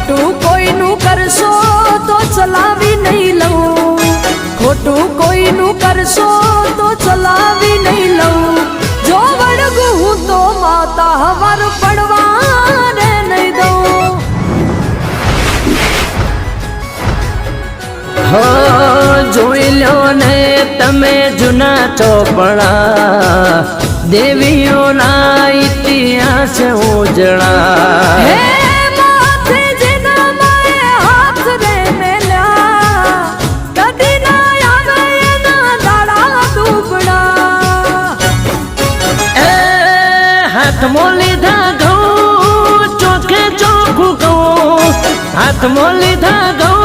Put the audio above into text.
ખોટું કોઈનું કરશો તો ચલાવી નહીં લઉં, ખોટું કોઈનું કરશો તો ચલાવી નહીં લઉં. જો વળગું હું તો માતા હવર પડવા નહીં દઉં. હો જોઈ લો ને તમે જૂના ચોપડા, દેવીઓના ઇતિહાસ ઉજળા. હે માથે જેના માએ હાથ રે મેલ્યા, કદી ના આવે એના દાડા દુબળા. એ હાથમાં લીધા ઘઉં ચોખે ચોખ્ખું કહું, હાથમાં લીધા ઘઉં